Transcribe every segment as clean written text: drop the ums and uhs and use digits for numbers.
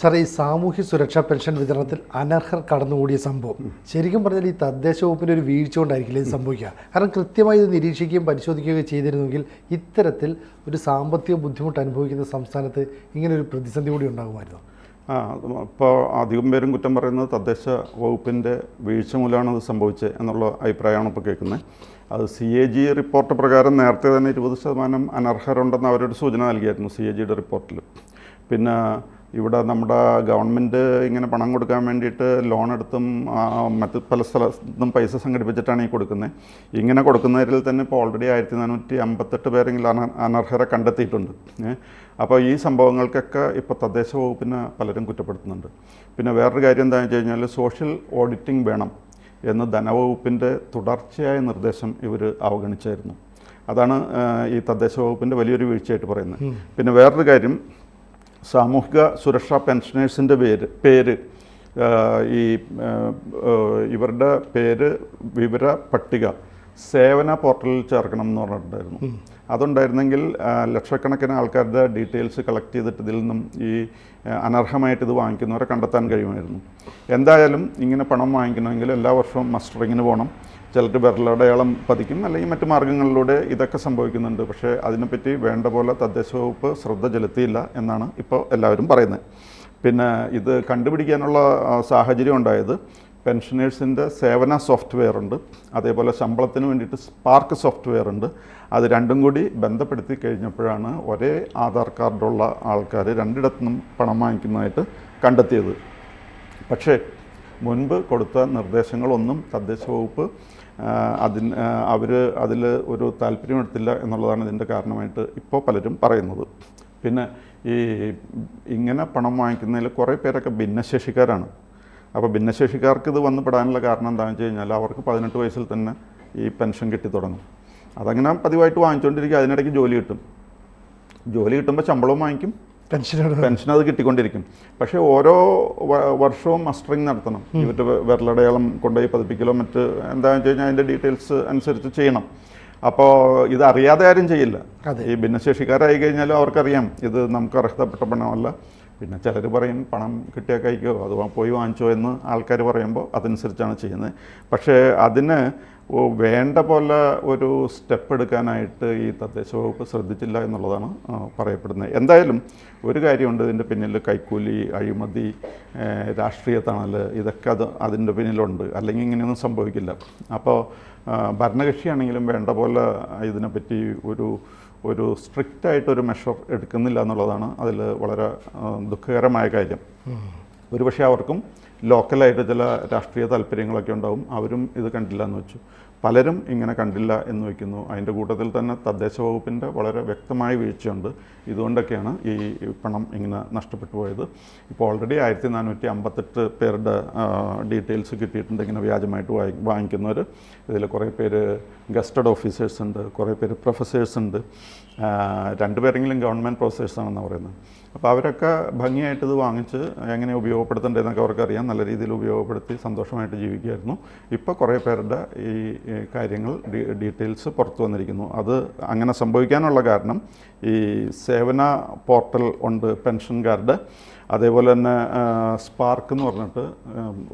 Sir, ഈ സാമൂഹ്യ സുരക്ഷാ പെൻഷൻ വിതരണത്തിൽ അനർഹർ കടന്നുകൂടിയ സംഭവം ശരിക്കും പറഞ്ഞാൽ ഈ തദ്ദേശ വകുപ്പിൻ്റെ ഒരു വീഴ്ച കൊണ്ടായിരിക്കില്ല ഇത് സംഭവിക്കുക. കാരണം കൃത്യമായി ഇത് നിരീക്ഷിക്കുകയും പരിശോധിക്കുകയും ചെയ്തിരുന്നെങ്കിൽ ഇത്തരത്തിൽ ഒരു സാമ്പത്തിക ബുദ്ധിമുട്ട് അനുഭവിക്കുന്ന സംസ്ഥാനത്ത് ഇങ്ങനൊരു പ്രതിസന്ധി കൂടി ഉണ്ടാകുമായിരുന്നു. ഇപ്പോൾ അധികം പേരും കുറ്റം പറയുന്നത് തദ്ദേശ വകുപ്പിൻ്റെ വീഴ്ച മൂലമാണ് ഇത് സംഭവിച്ചത് എന്നുള്ള അഭിപ്രായമാണ് ഇപ്പോൾ കേൾക്കുന്നത്. അത് CAG റിപ്പോർട്ട് പ്രകാരം നേരത്തെ തന്നെ 20% അനർഹരുണ്ടെന്ന് അവരൊരു സൂചന നൽകിയായിരുന്നു CAGയുടെ റിപ്പോർട്ടിൽ. പിന്നെ ഇവിടെ നമ്മുടെ ഗവൺമെൻറ് ഇങ്ങനെ പണം കൊടുക്കാൻ വേണ്ടിയിട്ട് ലോൺ എടുത്തും മറ്റ് പല സ്ഥലത്തും പൈസ സംഘടിപ്പിച്ചിട്ടാണ് ഈ കൊടുക്കുന്നത്. ഇങ്ങനെ കൊടുക്കുന്നതിൽ തന്നെ ഇപ്പോൾ ഓൾറെഡി 1458 പേരെങ്കിലും അനർഹരെ കണ്ടെത്തിയിട്ടുണ്ട്. അപ്പോൾ ഈ സംഭവങ്ങൾക്കൊക്കെ ഇപ്പോൾ തദ്ദേശ വകുപ്പിനെ പലരും കുറ്റപ്പെടുത്തുന്നുണ്ട്. പിന്നെ വേറൊരു കാര്യം എന്താണെന്ന് വെച്ച് കഴിഞ്ഞാൽ സോഷ്യൽ ഓഡിറ്റിംഗ് വേണം എന്ന് ധനവകുപ്പിൻ്റെ തുടർച്ചയായ നിർദ്ദേശം ഇവർ അവഗണിച്ചായിരുന്നു. അതാണ് ഈ തദ്ദേശ വകുപ്പിൻ്റെ വലിയൊരു വീഴ്ചയായിട്ട് പറയുന്നത്. പിന്നെ വേറൊരു കാര്യം, സാമൂഹിക സുരക്ഷാ പെൻഷനേഴ്സിൻ്റെ പേര് ഈ ഇവരുടെ പേര് വിവര പട്ടിക സേവന പോർട്ടലിൽ ചേർക്കണം എന്ന് പറഞ്ഞിട്ടുണ്ടായിരുന്നു. അതുണ്ടായിരുന്നെങ്കിൽ ലക്ഷക്കണക്കിന് ആൾക്കാരുടെ ഡീറ്റെയിൽസ് കളക്ട് ചെയ്തിട്ട് ഇതിൽ നിന്നും ഈ അനർഹമായിട്ട് ഇത് വാങ്ങിക്കുന്നവരെ കണ്ടെത്താൻ കഴിയുമായിരുന്നു. എന്തായാലും ഇങ്ങനെ പണം വാങ്ങിക്കണമെങ്കിൽ എല്ലാ വർഷവും മസ്റ്ററിങ്ങിന് പോകണം. ചിലർ വിരലടയാളം പതിക്കും, അല്ലെങ്കിൽ മറ്റു മാർഗ്ഗങ്ങളിലൂടെ ഇതൊക്കെ സംഭവിക്കുന്നുണ്ട്. പക്ഷേ അതിനെപ്പറ്റി വേണ്ട പോലെ തദ്ദേശ വകുപ്പ് ശ്രദ്ധ ചെലുത്തിയില്ല എന്നാണ് ഇപ്പോൾ എല്ലാവരും പറയുന്നത്. പിന്നെ ഇത് കണ്ടുപിടിക്കാനുള്ള സാഹചര്യം ഉണ്ടായത് പെൻഷനേഴ്സിൻ്റെ സേവന സോഫ്റ്റ്വെയർ ഉണ്ട്, അതേപോലെ ശമ്പളത്തിന് വേണ്ടിയിട്ട് സ്പാർക്ക് സോഫ്റ്റ്വെയർ ഉണ്ട്. അത് രണ്ടും കൂടി ബന്ധപ്പെടുത്തി കഴിഞ്ഞപ്പോഴാണ് ഒരേ ആധാർ കാർഡുള്ള ആൾക്കാർ രണ്ടിടത്തുനിന്നും പണം വാങ്ങിക്കുന്നതായിട്ട് കണ്ടെത്തിയത്. പക്ഷേ മുൻപ് കൊടുത്ത നിർദ്ദേശങ്ങളൊന്നും തദ്ദേശ വകുപ്പ് അവർ അതിൽ ഒരു താല്പര്യമെടുത്തില്ല എന്നുള്ളതാണ് ഇതിൻ്റെ കാരണമായിട്ട് ഇപ്പോൾ പലരും പറയുന്നത്. പിന്നെ ഇങ്ങനെ പണം വാങ്ങിക്കുന്നതിൽ കുറേ പേരൊക്കെ ഭിന്നശേഷിക്കാരാണ്. അപ്പോൾ ഭിന്നശേഷിക്കാർക്ക് ഇത് വന്ന് പെടാനുള്ള കാരണം എന്താണെന്ന് വെച്ച് കഴിഞ്ഞാൽ അവർക്ക് 18 വയസ്സിൽ തന്നെ ഈ പെൻഷൻ കിട്ടി തുടങ്ങും. അതങ്ങനെ പതിവായിട്ട് വാങ്ങിച്ചുകൊണ്ടിരിക്കും. അതിനിടയ്ക്ക് ജോലി കിട്ടുമ്പോൾ ശമ്പളവും വാങ്ങിക്കും, പെൻഷൻ അത് കിട്ടിക്കൊണ്ടിരിക്കും. പക്ഷേ ഓരോ വർഷവും മസ്റ്ററിങ് നടത്തണം. ഇവരുടെ വിരലടയാളം കൊണ്ടുപോയി പതിപ്പിക്കലോ മറ്റ് എന്താണെന്ന് വെച്ച് കഴിഞ്ഞാൽ അതിൻ്റെ ഡീറ്റെയിൽസ് അനുസരിച്ച് ചെയ്യണം. അപ്പോൾ ഇത് അറിയാതെ ആരും ചെയ്യില്ല. ഈ ഭിന്നശേഷിക്കാരായി കഴിഞ്ഞാലും അവർക്കറിയാം ഇത് നമുക്ക് അർഹതപ്പെട്ട പണമല്ല. പിന്നെ ചിലർ പറയും പണം കിട്ടിയാൽ കഴിക്കോ, അത് പോയി വാങ്ങിച്ചോ എന്ന് ആൾക്കാർ പറയുമ്പോൾ അതനുസരിച്ചാണ് ചെയ്യുന്നത്. പക്ഷേ അതിന് വേണ്ട പോലെ ഒരു സ്റ്റെപ്പ് എടുക്കാനായിട്ട് ഈ തദ്ദേശ വകുപ്പ് ശ്രദ്ധിച്ചില്ല എന്നുള്ളതാണ് പറയപ്പെടുന്നത്. എന്തായാലും ഒരു കാര്യമുണ്ട്, ഇതിൻ്റെ പിന്നിൽ കൈക്കൂലി, അഴിമതി, രാഷ്ട്രീയ തണൽ, ഇതൊക്കെ അതിൻ്റെ പിന്നിലുണ്ട്. അല്ലെങ്കിൽ ഇങ്ങനെയൊന്നും സംഭവിക്കില്ല. അപ്പോൾ ഭരണകക്ഷിയാണെങ്കിലും വേണ്ട പോലെ ഇതിനെപ്പറ്റി ഒരു സ്ട്രിക്റ്റായിട്ടൊരു മെഷർ എടുക്കുന്നില്ല എന്നുള്ളതാണ് അതിൽ വളരെ ദുഃഖകരമായ കാര്യം. ഒരുപക്ഷെ അവർക്കും ലോക്കലായിട്ട് ചില രാഷ്ട്രീയ താല്പര്യങ്ങളൊക്കെ ഉണ്ടാവും. അവരും ഇത് കണ്ടില്ല എന്ന് വെച്ചു. പലരും ഇങ്ങനെ കണ്ടില്ല എന്ന് വയ്ക്കുന്നു. അതിൻ്റെ കൂട്ടത്തിൽ തന്നെ തദ്ദേശ വകുപ്പിൻ്റെ വളരെ വ്യക്തമായ വീഴ്ചയുണ്ട്. ഇതുകൊണ്ടൊക്കെയാണ് ഈ പണം ഇങ്ങനെ നഷ്ടപ്പെട്ടു പോയത്. ഇപ്പോൾ ഓൾറെഡി 1458 പേരുടെ ഡീറ്റെയിൽസ് കിട്ടിയിട്ടുണ്ട് ഇങ്ങനെ വ്യാജമായിട്ട് വാങ്ങിക്കുന്നവർ. ഇതിൽ കുറേ പേര് ഗസ്റ്റഡ് ഓഫീസേഴ്സ് ഉണ്ട്, കുറേ പേര് പ്രൊഫസേഴ്സ് ഉണ്ട്, 2 പേരെങ്കിലും ഗവൺമെൻറ് പ്രൊഫസേഴ്സാണെന്ന് പറയുന്നത്. അപ്പോൾ അവരൊക്കെ ഭംഗിയായിട്ട് ഇത് വാങ്ങിച്ച് എങ്ങനെ ഉപയോഗപ്പെടുത്തേണ്ടതെന്നൊക്കെ അവർക്കറിയാം. നല്ല രീതിയിൽ ഉപയോഗപ്പെടുത്തി സന്തോഷമായിട്ട് ജീവിക്കുമായിരുന്നു. ഇപ്പോൾ കുറേ പേരുടെ ഈ കാര്യങ്ങൾ ഡീറ്റെയിൽസ് പുറത്തു വന്നിരിക്കുന്നു. അത് അങ്ങനെ സംഭവിക്കാനുള്ള കാരണം ഈ സേവന പോർട്ടൽ ഉണ്ട് പെൻഷൻകാരുടെ, അതേപോലെ തന്നെ സ്പാർക്ക് എന്ന് പറഞ്ഞിട്ട്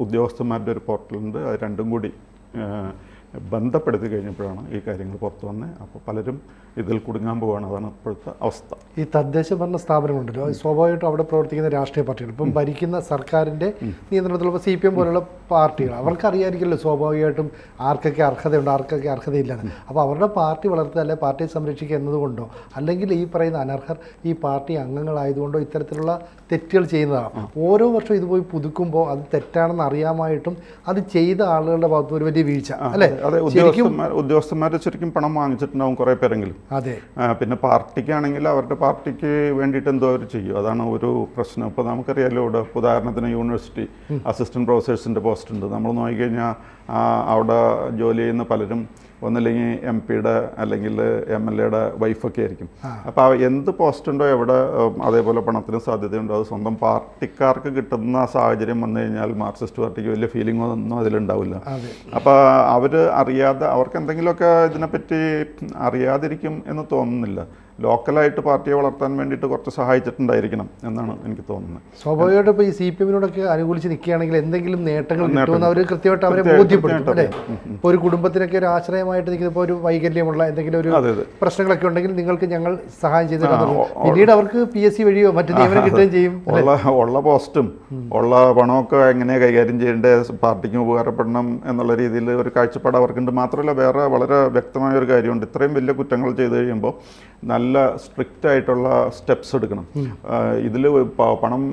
ഉദ്യോഗസ്ഥന്മാരുടെ ഒരു പോർട്ടലുണ്ട്. അത് രണ്ടും കൂടി ബന്ധപ്പെടുത്തി കഴിഞ്ഞപ്പോഴാണ് ഈ കാര്യങ്ങൾ പുറത്തു വന്നത്. അപ്പോൾ പലരും ഇതിൽ കുടുങ്ങാൻ പോവുകയാണ്. അതാണ് ഇപ്പോഴത്തെ അവസ്ഥ. ഈ തദ്ദേശ ഭരണ സ്ഥാപനമുണ്ടല്ലോ, സ്വാഭാവികമായിട്ടും അവിടെ പ്രവർത്തിക്കുന്ന രാഷ്ട്രീയ പാർട്ടികൾ, ഇപ്പം ഭരിക്കുന്ന സർക്കാരിൻ്റെ നിയന്ത്രണത്തിലുള്ള CPM പോലുള്ള പാർട്ടികൾ, അവർക്കറിയായിരിക്കുമല്ലോ സ്വാഭാവികമായിട്ടും ആർക്കൊക്കെ അർഹതയുണ്ട്, ആർക്കൊക്കെ അർഹതയില്ലെന്ന്. അപ്പോൾ അവരുടെ പാർട്ടി വളർത്തുക, അല്ലെങ്കിൽ പാർട്ടിയെ സംരക്ഷിക്കുക എന്നതുകൊണ്ടോ, അല്ലെങ്കിൽ ഈ പറയുന്ന അനർഹർ ഈ പാർട്ടി അംഗങ്ങളായതുകൊണ്ടോ ഇത്തരത്തിലുള്ള തെറ്റുകൾ ചെയ്യുന്നതാണ്. ഓരോ വർഷവും ഇത് പോയി പുതുക്കുമ്പോൾ അത് തെറ്റാണെന്ന് അറിയാമായിട്ടും അത് ചെയ്ത ആളുകളുടെ ഭാഗത്ത് ഒരു വലിയ വീഴ്ച അല്ലേ? അതെ, ഉദ്യോഗസ്ഥന്മാർ ശരിക്കും പണം വാങ്ങിച്ചിട്ടുണ്ടാവും കുറേ പേരെങ്കിലും. അതെ. പിന്നെ പാർട്ടിക്കാണെങ്കിൽ അവരുടെ പാർട്ടിക്ക് വേണ്ടിയിട്ട് എന്തോ അവർ ചെയ്യും. അതാണ് ഒരു പ്രശ്നം. ഇപ്പോൾ നമുക്കറിയാമല്ലോ, ഇവിടെ ഉദാഹരണത്തിന് യൂണിവേഴ്സിറ്റി അസിസ്റ്റൻറ്റ് പ്രൊഫസേഴ്സിൻ്റെ പോസ്റ്റ് ഉണ്ട്. നമ്മൾ നോക്കിക്കഴിഞ്ഞാൽ അവിടെ ജോലി ചെയ്യുന്ന പലരും ഒന്നില്ലെങ്കിൽ MP-യുടെ അല്ലെങ്കിൽ MLA-യുടെ വൈഫൊക്കെ ആയിരിക്കും. അപ്പോൾ എന്ത് പോസ്റ്റ് ഉണ്ടോ എവിടെ അതേപോലെ പണത്തിന് സാധ്യതയുണ്ടോ അത് സ്വന്തം പാർട്ടിക്കാർക്ക് കിട്ടുന്ന സാഹചര്യം വന്നു കഴിഞ്ഞാൽ മാർക്സിസ്റ്റ് പാർട്ടിക്ക് വലിയ ഫീലിംഗ് ഒന്നും അതിലുണ്ടാവില്ല. അപ്പോൾ അവർ അറിയാതെ അവർക്ക് എന്തെങ്കിലുമൊക്കെ ഇതിനെപ്പറ്റി അറിയാതിരിക്കും എന്ന് തോന്നുന്നില്ല. ലോക്കലായിട്ട് പാർട്ടിയെ വളർത്താൻ വേണ്ടിയിട്ട് കുറച്ച് സഹായിച്ചിട്ടുണ്ടായിരിക്കണം എന്നാണ് എനിക്ക് തോന്നുന്നത്. സ്വാഭാവികമായിട്ടും ഇപ്പോൾ ഈ CPM-നോടൊക്കെ അനുകൂലിച്ച് നിൽക്കുകയാണെങ്കിൽ എന്തെങ്കിലും നേട്ടങ്ങൾ കിട്ടുമെന്ന് അവർ കൃത്യമായിട്ട് അവരെ ബോധ്യപ്പെടുത്തും അല്ലേ? ഇപ്പോൾ ഒരു കുടുംബത്തിനൊക്കെ ഒരു ആശ്രയമായിട്ട് നിൽക്കുന്ന ഇപ്പോൾ ഒരു വൈകല്യമുള്ള എന്തെങ്കിലും ഒരു പ്രശ്നങ്ങളൊക്കെ ഉണ്ടെങ്കിൽ നിങ്ങൾക്ക് ഞങ്ങൾ സഹായം ചെയ്തു തരാം. പിന്നീട് അവർക്ക് PSC വഴിയോ മറ്റു നിയമനം കിട്ടുകയും ചെയ്യും. ഉള്ള പോസ്റ്റും ഉള്ള പണമൊക്കെ എങ്ങനെ കൈകാര്യം ചെയ്യേണ്ടത്, പാർട്ടിക്ക് ഉപകാരപ്പെടണം എന്നുള്ള രീതിയിൽ ഒരു കാഴ്ചപ്പാട് അവർക്കുണ്ട്. മാത്രമല്ല വേറെ വളരെ വ്യക്തമായ ഒരു കാര്യമുണ്ട്. ഇത്രയും വലിയ കുറ്റങ്ങൾ ചെയ്ത് കഴിയുമ്പോൾ നല്ല സ്ട്രിക്റ്റ് ആയിട്ടുള്ള സ്റ്റെപ്സ് എടുക്കണം. ഇതിൽ പണം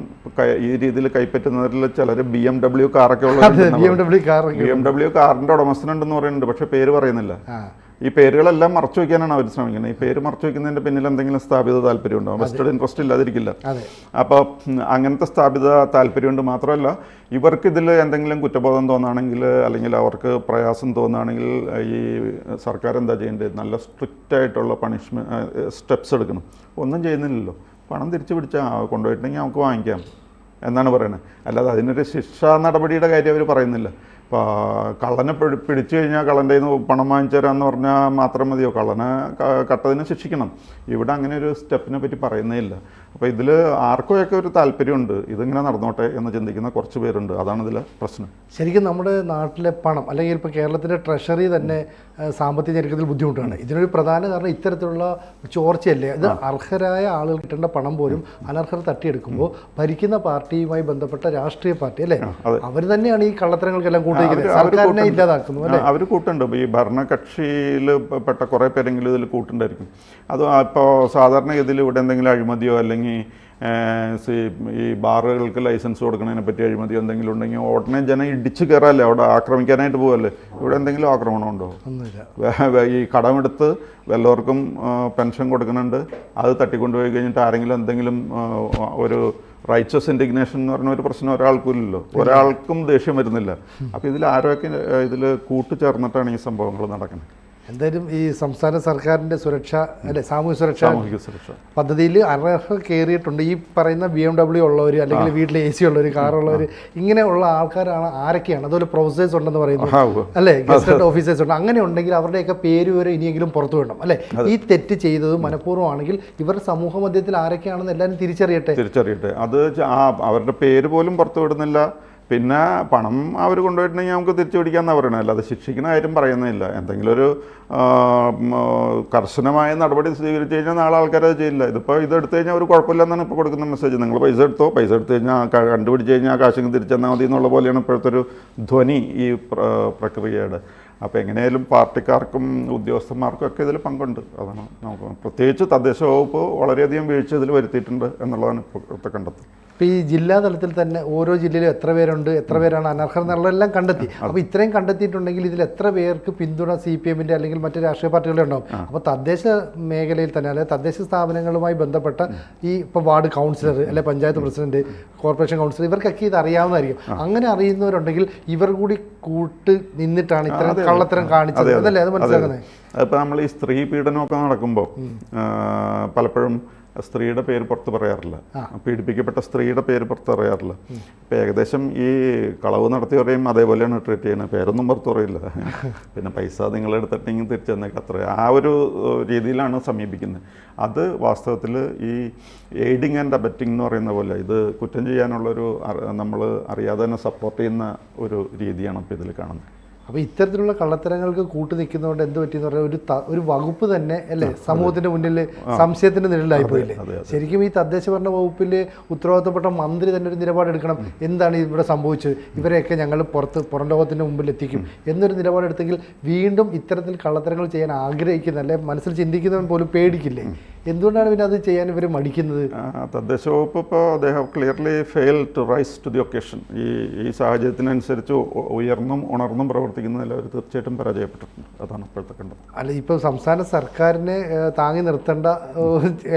ഈ രീതിയിൽ കൈപ്പറ്റുന്നതിൽ ചിലർ BMW കാറൊക്കെ ഉള്ള BMW കാറിൻ്റെ ഉടമസ്ഥനുണ്ടെന്ന് പറയുന്നുണ്ട്, പക്ഷേ പേര് പറയുന്നില്ല. ഈ പേരുകളെല്ലാം മറച്ചു വയ്ക്കാനാണ് അവർ ശ്രമിക്കുന്നത്. ഈ പേര് മറച്ചു വയ്ക്കുന്നതിൻ്റെ പിന്നിൽ എന്തെങ്കിലും സ്ഥാപിത താല്പര്യം ഉണ്ടാവും, വെസ്റ്റഡ് ഇൻട്രസ്റ്റ് ഇല്ലാതിരിക്കില്ല. അപ്പോൾ അങ്ങനത്തെ സ്ഥാപിത താല്പര്യമുണ്ട്. മാത്രമല്ല ഇവർക്കിതിൽ എന്തെങ്കിലും കുറ്റബോധം തോന്നുകയാണെങ്കിൽ അല്ലെങ്കിൽ അവർക്ക് പ്രയാസം തോന്നുകയാണെങ്കിൽ ഈ സർക്കാർ എന്താ ചെയ്യേണ്ടത്? നല്ല സ്ട്രിക്റ്റ് ആയിട്ടുള്ള പണിഷ്മെൻറ്റ് സ്റ്റെപ്സ് എടുക്കണം. ഒന്നും ചെയ്യുന്നില്ലല്ലോ, പണം തിരിച്ചു പിടിച്ചാൽ കൊണ്ടുപോയിട്ടുണ്ടെങ്കിൽ നമുക്ക് വാങ്ങിക്കാം എന്നാണ് പറയുന്നത്. അല്ലാതെ അതിനൊരു ശിക്ഷാ നടപടിയുടെ കാര്യം അവർ പറയുന്നില്ല. ഇപ്പോൾ കള്ളനെ പിടിച്ചു കഴിഞ്ഞാൽ കള്ളൻ്റെ കയ്യിൽ നിന്ന് പണം വാങ്ങിച്ചു തരാമെന്ന് പറഞ്ഞാൽ മാത്രം മതിയോ? കള്ളനെ കട്ടതിനെ ശിക്ഷിക്കണം. ഇവിടെ അങ്ങനെ ഒരു സ്റ്റെപ്പിനെ പറ്റി പറയുന്നേ ഇല്ല. അപ്പോൾ ഇതിൽ ആർക്കൊക്കെ ഒരു താല്പര്യമുണ്ട് ഇതിങ്ങനെ നടന്നോട്ടെ എന്ന് ചിന്തിക്കുന്ന കുറച്ച് പേരുണ്ട്. അതാണ് ഇതിലെ പ്രശ്നം. ശരിക്കും നമ്മുടെ നാട്ടിലെ പണം അല്ലെങ്കിൽ ഇപ്പോൾ കേരളത്തിൻ്റെ ട്രഷറി തന്നെ സാമ്പത്തിക ഞെരുക്കത്തിൽ ബുദ്ധിമുട്ടാണ്. ഇതിനൊരു പ്രധാന കാരണം ഇത്തരത്തിലുള്ള ചോർച്ചയല്ലേ? ഇത് അർഹരായ ആളുകൾ കിട്ടേണ്ട പണം പോലും അനർഹർ തട്ടിയെടുക്കുമ്പോൾ ഭരിക്കുന്ന പാർട്ടിയുമായി ബന്ധപ്പെട്ട രാഷ്ട്രീയ പാർട്ടി അല്ലേ, അവർ തന്നെയാണ് ഈ കള്ളത്തരങ്ങൾക്കെല്ലാം സർക്കാരിനെ ഇല്ലാതാക്കുന്നു അല്ലേ? അവർ കൂട്ടുണ്ട്. ഈ ഭരണകക്ഷിയിൽ പെട്ട കുറേ പേരെങ്കിലും ഇതിൽ കൂട്ടുണ്ടായിരിക്കും. അത് ഇപ്പോൾ സാധാരണഗതിയിൽ ഇവിടെ എന്തെങ്കിലും അഴിമതിയോ അല്ലെങ്കിൽ ഈ ബാറുകൾക്ക് ലൈസൻസ് കൊടുക്കുന്നതിനെ പറ്റി അഴിമതിയോ എന്തെങ്കിലും ഉണ്ടെങ്കിൽ ഉടനെ ജനം ഇടിച്ചു കയറാല്ലേ, അവിടെ ആക്രമിക്കാനായിട്ട് പോകല്ലേ. ഇവിടെ എന്തെങ്കിലും ആക്രമണം ഉണ്ടോ? ഈ കടമെടുത്ത് വല്ലവർക്കും പെൻഷൻ കൊടുക്കുന്നുണ്ട്, അത് തട്ടിക്കൊണ്ടുപോയി കഴിഞ്ഞിട്ട് ആരെങ്കിലും എന്തെങ്കിലും ഒരു റൈറ്റ്സസ് ഇൻഡിഗ്നേഷൻ എന്ന് പറഞ്ഞ ഒരു പ്രശ്നം ഒരാൾക്കും ഇല്ലല്ലോ, ഒരാൾക്കും ദേഷ്യം വരുന്നില്ല. അപ്പോൾ ഇതിൽ ആരൊക്കെ ഇതിൽ കൂട്ടുചേർന്നിട്ടാണ് ഈ സംഭവങ്ങൾ നടക്കുന്നത്. എന്തായാലും ഈ സംസ്ഥാന സർക്കാരിൻ്റെ സുരക്ഷ അല്ലെ സാമൂഹ്യ സുരക്ഷ പദ്ധതിയിൽ അർഹർ കയറിയിട്ടുണ്ട്. ഈ പറയുന്ന BMW ഉള്ളവർ അല്ലെങ്കിൽ വീട്ടിൽ AC ഉള്ളവർ, കാറുള്ളവർ, ഇങ്ങനെയുള്ള ആൾക്കാരാണ്. ആരൊക്കെയാണ്? അതുപോലെ പ്രൊഫസേഴ്സ് ഉണ്ടെന്ന് പറയുന്നു അല്ലേ, ഗസറ്റഡ് ഓഫീസേഴ്സ് ഉണ്ട്. അങ്ങനെ ഉണ്ടെങ്കിൽ അവരുടെയൊക്കെ പേര് വരെ ഇനിയെങ്കിലും പുറത്തു വിടണം അല്ലേ? ഈ തെറ്റ് ചെയ്തത് മനഃപൂർവ്വമാണെങ്കിൽ ഇവർ സമൂഹ മധ്യത്തിൽ ആരൊക്കെയാണെന്ന് എല്ലാവരും തിരിച്ചറിയട്ടെ. അത് അവരുടെ പേര് പോലും പുറത്തു വിടുന്നില്ല. പിന്നെ പണം അവർ കൊണ്ടുപോയിട്ടുണ്ടെങ്കിൽ നമുക്ക് തിരിച്ചു പിടിക്കാമെന്നാണ് പറയുന്നത്. അല്ലാതെ ശിക്ഷിക്കുന്ന കാര്യം പറയുന്നില്ല. എന്തെങ്കിലും ഒരു കർശനമായ നടപടി സ്വീകരിച്ചു കഴിഞ്ഞാൽ നാളെ ആൾക്കാരത് ചെയ്യില്ല. ഇതിപ്പോൾ ഇതെടുത്തു കഴിഞ്ഞാൽ ഒരു കുഴപ്പമില്ലെന്നാണ് ഇപ്പോൾ കൊടുക്കുന്ന മെസ്സേജ്. നിങ്ങൾ പൈസ എടുത്തോ, പൈസ എടുത്തു കഴിഞ്ഞാൽ കണ്ടുപിടിച്ച് കഴിഞ്ഞാൽ കാശിങ് തിരിച്ചെന്നാൽ മതി എന്നുള്ള പോലെയാണ് ഇപ്പോഴത്തെ ഒരു ധ്വനി ഈ പ്രക്രിയയുടെ. അപ്പോൾ എങ്ങനെയായാലും പാർട്ടിക്കാർക്കും ഉദ്യോഗസ്ഥന്മാർക്കും ഒക്കെ ഇതിൽ പങ്കുണ്ട്. അതാണ് നമുക്ക് പ്രത്യേകിച്ച് തദ്ദേശ വകുപ്പ് വളരെയധികം വീഴ്ച ഇതിൽ വരുത്തിയിട്ടുണ്ട് എന്നുള്ളതാണ് ഇപ്പോഴത്തെ കണ്ടെത്തൽ. ഇപ്പോൾ ഈ ജില്ലാ തലത്തിൽ തന്നെ ഓരോ ജില്ലയിലും എത്ര പേരുണ്ട്, എത്ര പേരാണ് അനർഹർ എന്നുള്ളതെല്ലാം കണ്ടെത്തി. അപ്പോൾ ഇത്രയും കണ്ടെത്തിയിട്ടുണ്ടെങ്കിൽ ഇതിൽ എത്ര പേർക്ക് പിന്തുണ CPM-ൻ്റെ അല്ലെങ്കിൽ മറ്റ് രാഷ്ട്രീയ പാർട്ടികളുടെ ഉണ്ടാവും. അപ്പോൾ തദ്ദേശ മേഖലയിൽ തന്നെ അല്ലെങ്കിൽ തദ്ദേശ സ്ഥാപനങ്ങളുമായി ബന്ധപ്പെട്ട ഈ ഇപ്പോൾ വാർഡ് കൗൺസിലർ അല്ലെങ്കിൽ പഞ്ചായത്ത് പ്രസിഡന്റ്, കോർപ്പറേഷൻ കൗൺസിലർ, ഇവർക്കൊക്കെ ഇത് അറിയാവുന്നതായിരിക്കും. അങ്ങനെ അറിയുന്നവരുണ്ടെങ്കിൽ ഇവർ കൂടി കൂട്ട് നിന്നിട്ടാണ് ഇത്തരം കള്ളത്തരം കാണിച്ചത് അതല്ലേ? അത് മനസ്സിലാക്കുന്നത്. അതിപ്പോൾ നമ്മൾ ഈ സ്ത്രീ പീഡനമൊക്കെ നടക്കുമ്പോൾ പലപ്പോഴും സ്ത്രീയുടെ പേര് പുറത്ത് പറയാറില്ല, പീഡിപ്പിക്കപ്പെട്ട സ്ത്രീയുടെ പേര് പുറത്ത് പറയാറില്ല. ഇപ്പം ഏകദേശം ഈ കളവ് നടത്തിയവരെയും അതേപോലെയാണ് ട്രീറ്റ് ചെയ്യുന്നത്. പേരൊന്നും പുറത്ത് പറയില്ല. പിന്നെ പൈസ നിങ്ങളെടുത്തിട്ടെങ്കിൽ തിരിച്ചു തന്നേക്കാം, അത്ര ആ ഒരു രീതിയിലാണ് സമീപിക്കുന്നത്. അത് വാസ്തവത്തിൽ ഈ എയ്ഡിങ് ആൻഡ് അബറ്റിംഗ് എന്ന് പറയുന്ന പോലെ ഇത് കുറ്റം ചെയ്യാനുള്ളൊരു നമ്മൾ അറിയാതെ തന്നെ സപ്പോർട്ട് ചെയ്യുന്ന ഒരു രീതിയാണ് ഇപ്പോൾ ഇതിൽ കാണുന്നത്. അപ്പോൾ ഇത്തരത്തിലുള്ള കള്ളത്തരങ്ങൾക്ക് കൂട്ടു നിൽക്കുന്നതുകൊണ്ട് എന്ത് പറ്റിയെന്ന് പറഞ്ഞാൽ ഒരു വകുപ്പ് തന്നെ അല്ലേ സമൂഹത്തിൻ്റെ മുന്നിൽ സംശയത്തിൻ്റെ നിഴലായിപ്പോയില്ലേ? ശരിക്കും ഈ തദ്ദേശ ഭരണ വകുപ്പിൽ ഉത്തരവാദിത്തപ്പെട്ട മന്ത്രി തന്നെ ഒരു നിലപാടെടുക്കണം. എന്താണ് ഇവിടെ സംഭവിച്ചത്, ഇവരെയൊക്കെ ഞങ്ങൾ പുറം ലോകത്തിൻ്റെ മുമ്പിൽ എത്തിക്കും എന്നൊരു നിലപാടെടുത്തെങ്കിൽ വീണ്ടും ഇത്തരത്തിൽ കള്ളത്തരങ്ങൾ ചെയ്യാൻ ആഗ്രഹിക്കുന്ന അല്ലെ മനസ്സിൽ ചിന്തിക്കുന്നവൻ പോലും പേടിക്കില്ലേ? എന്തുകൊണ്ടാണ് പിന്നെ അത് ചെയ്യാൻ ഇവർ മടിക്കുന്നത്? തദ്ദേശ വകുപ്പ് ഇപ്പോൾ അദ്ദേഹം clearly fail to rise to the occasion. ഈ സാഹചര്യത്തിനനുസരിച്ച് ഉണർന്നും പ്രവർത്തിക്കുന്നതിൽ അവർ തീർച്ചയായിട്ടും പരാജയപ്പെട്ടിട്ടുണ്ട്. അതാണ് ഇപ്പോഴത്തെ കണ്ടത്. അല്ല, ഇപ്പോൾ സംസ്ഥാന സർക്കാരിനെ താങ്ങി നിർത്തേണ്ട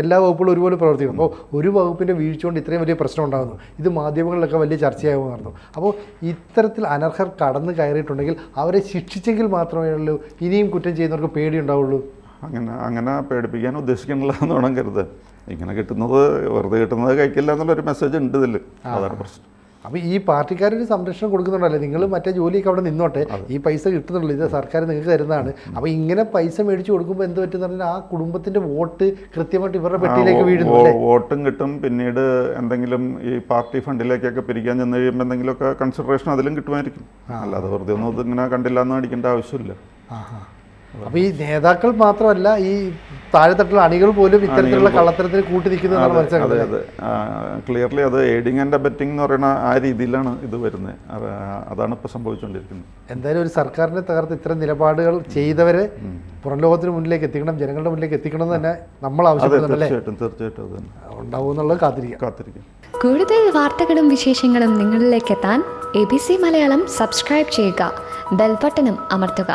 എല്ലാ വകുപ്പുകളും ഒരുപോലെ പ്രവർത്തിക്കണം. അപ്പോൾ ഒരു വകുപ്പിൻ്റെ വീഴ്ച കൊണ്ട് ഇത്രയും വലിയ പ്രശ്നം ഉണ്ടാകുന്നു. ഇത് മാധ്യമങ്ങളിലൊക്കെ വലിയ ചർച്ചയാകുമായിരുന്നു. അപ്പോൾ ഇത്തരത്തിൽ അനർഹർ കടന്നു കയറിയിട്ടുണ്ടെങ്കിൽ അവരെ ശിക്ഷിച്ചെങ്കിൽ മാത്രമേ ഉള്ളൂ ഇനിയും കുറ്റം ചെയ്യുന്നവർക്ക് പേടിയുണ്ടാവുള്ളൂ. അങ്ങനെ പേടിപ്പിക്കാൻ ഉദ്ദേശിക്കണില്ല എന്ന് വേണം കരുതാൻ. ഇങ്ങനെ കിട്ടുന്നത് വെറുതെ കിട്ടുന്നത് കഴിക്കില്ല എന്നുള്ളൊരു മെസ്സേജ് ഉണ്ട് ഇതിൽ. അതാണ് പ്രശ്നം. അപ്പോൾ ഈ പാർട്ടിക്കാരൊരു സംരക്ഷണം കൊടുക്കുന്നുണ്ടല്ലേ, നിങ്ങൾ മറ്റേ ജോലിയൊക്കെ അവിടെ നിന്നോട്ടെ, ഈ പൈസ കിട്ടുന്നുള്ളൂ, ഇത് സർക്കാർ നിങ്ങൾക്ക് തരുന്നതാണ്. അപ്പോൾ ഇങ്ങനെ പൈസ മേടിച്ച് കൊടുക്കുമ്പോൾ എന്ത് പറ്റുന്ന പറഞ്ഞാൽ ആ കുടുംബത്തിന്റെ വോട്ട് കൃത്യമായിട്ട് ഇവരുടെ പെട്ടിയിലേക്ക് വീഴുന്നു. വോട്ടും കിട്ടും, പിന്നീട് എന്തെങ്കിലും ഈ പാർട്ടി ഫണ്ടിലേക്കൊക്കെ പിരിക്കാൻ ചെന്ന് കഴിയുമ്പോൾ എന്തെങ്കിലുമൊക്കെ കൺസിഡറേഷൻ അതിലും കിട്ടുമായിരിക്കും. അല്ലാതെ വെറുതെ ഒന്നും ഇതിങ്ങനെ കണ്ടില്ല എന്ന് അടിക്കേണ്ട ആവശ്യമില്ല. അപ്പോൾ ഈ നേതാക്കൾ മാത്രമല്ല, ഈ താഴെത്തട്ടിലുള്ള അണികൾ പോലും ഇത്തരത്തിലുള്ള കള്ളത്തരത്തിന് കൂട്ടിരിക്കുന്നതാണ് മനസ്സിലാക്കുന്നത്. അതെ, ക്ലിയർലി അത് എയ്ഡിങ് ആൻഡ് അബറ്റിംഗ് എന്ന് പറയുന്ന ആ രീതിയിലാണ് ഇത് വരുന്നത്. അതാണ് ഇപ്പോൾ സംഭവിച്ചുകൊണ്ടിരിക്കുന്നത്. എന്തായാലും ഒരു സർക്കാരിനെ തകർത്ത് ഇത്തരം നിലപാടുകൾ ചെയ്തവരെ പുറം ലോകത്തിന് മുന്നിലേക്ക് എത്തിക്കണം, ജനങ്ങളുടെ മുന്നിലേക്ക് എത്തിക്കണം എന്ന് തന്നെ നമ്മൾ ആവശ്യപ്പെടുന്നുണ്ടല്ലേ? തീർച്ചയായിട്ടും അത് തന്നെ ഉണ്ടാവും എന്നുള്ളത് കാത്തിരിക്കാം. കൂടുതൽ വാർത്തകളും വിശേഷങ്ങളും നിങ്ങളിലേക്ക് എത്താൻ ABC മലയാളം സബ്സ്ക്രൈബ് ചെയ്യുക, ബെൽ ബട്ടണും അമർത്തുക.